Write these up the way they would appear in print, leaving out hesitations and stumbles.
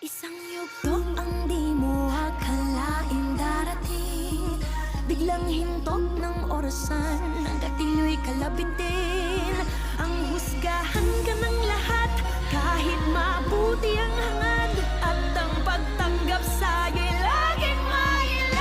Isang yugto ang di mo akalain darating, biglang hintok ng orasan, hanggat ilo'y kalabitin. Ang husgahan ka ng lahat, kahit mabuti ang hangad, at ang pagtanggap sa'yo'y laging mailan.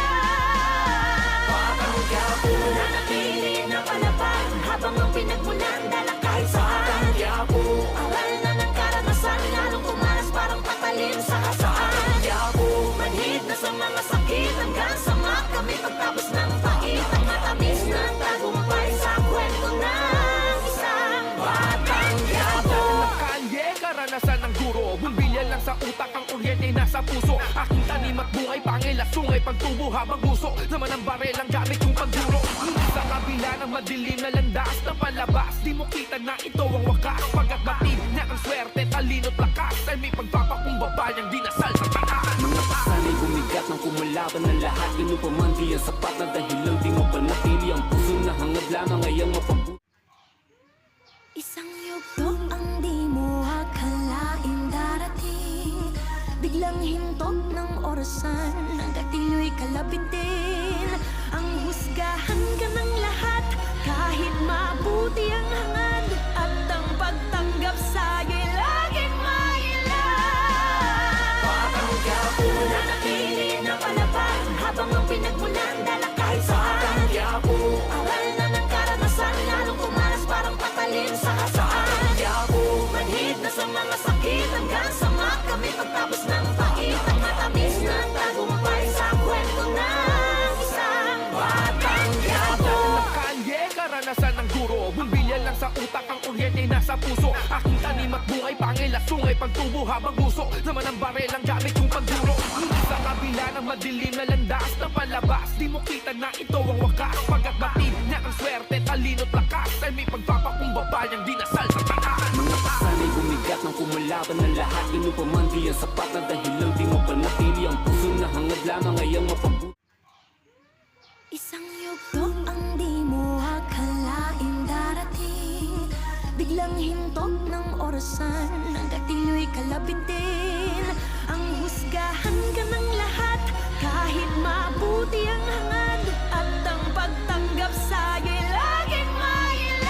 Patanggap mo na napili na palapag, habang ang pinagmulan dala kahit saan. Patanggap mo aral na ng karanasan, lalong kumalas parang patalim sa kasaan. Patanggap mo manhid na sa mga sakit, hanggang sa makamit pagtapos ng pait. Ang matamis ng tagumpay sa kwento ng isang patanggap mo. Kalye, karanasan ng guro, bumbilya lang sa utak, ang kuryente nasa puso. Aking tanim at bungay, pangil at sungay, pagtubo habang guso, naman ang barel ang gamit kong pagduro. Sa kabila ng madilim na landas na palabas, di mo kita na ito ang wakas. Pagkat batid na ang swerte, talino't lakas, ay may pagpapakumbaba niyang dinasal sa taas. Mga pasanay bumigat ng kumalaban ng lahat, ganun pa man di ang sapat na dahilan, di mo panatili ang puso na hangad lamang ay ang mapabuti. Isang yugto ang di mo akalain darating, biglang hintok ng orasan, hanggat ilo'y kalabitin. Ang husgahan ka ng lahat, kahit mabuti ang hangad, at ang pagtanggap sa'yo'y laging mailan. Patanggap mo na napili na palapag, habang ang pinagmulan dala kahit saan. Patanggap mo aral na ng karanasan, lalong kumalas parang patalim sa kasaan. Patanggap mo manhid na sa mga sakit, hanggang sa makamit pagtapos ng pait. Ang matamis ng tagumpay sa kwento ng isang patanggap mo. Kalye, karanasan ng guro, bumbilya lang sa utak, ang kuryente nasa puso. Aking tanim at bungay, pangil at sungay, pagtubo habang guso, naman ang barel ang gamit kong pagduro. Sa kabila ng madilim na landas na palabas, di mo kita na ito ang wakas. Pagkat batid na ang swerte, talino't lakas, ay may pagpapakumbaba niyang dinasal sa taas. Mga pasanay bumigat ng kumalaban ng lahat, ganun pa man di ang sapat na dahilan, di mo panatili ang puso na hangad lamang ay ang mapabuti. Isang yugto ang di mo akalain darating, biglang hintok ng orasan, hanggat ilo'y kalabitin. Ang husgahan ka ng lahat, kahit mabuti ang hangad, at ang pagtanggap sa'yo'y laging mailan.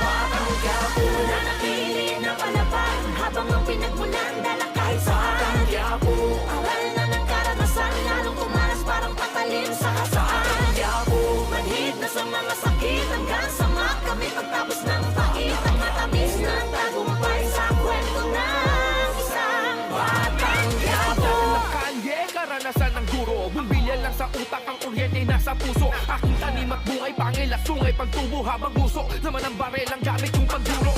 Patanggap mo na napili na palapag, habang ang pinagmulan dala kahit saan. Patanggap mo aral na ng karanasan, lalong kumalas parang patalim sa kasaan. Patanggap mo manhid na sa mga sakit, hanggang sa makamit pagtapos ng pait. Ang matamis ng tagumpay sa kwento ng isang patanggap mo. Kalye, karanasan ng guro, bumbilya lang sa utak, ang kuryente nasa puso. Aking tanim at bungay, pangil at sungay, pagtubo habang guso, naman ang barel ang gamit kong pagduro.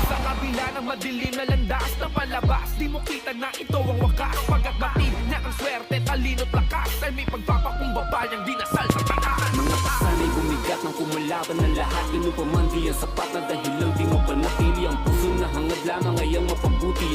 Sa kabila ng madilim na landas na palabas, di mo kita na ito ang wakas. Pagkat batid na ang swerte, talino't lakas, ay may pagpapakumbaba niyang dinasal sa taas. Mga pasanay bumigat ng kumalaban ng lahat, ganun pa man di ang sapat na dahilan, di mo panatili ang puso na hangad lamang ay ang mapabuti.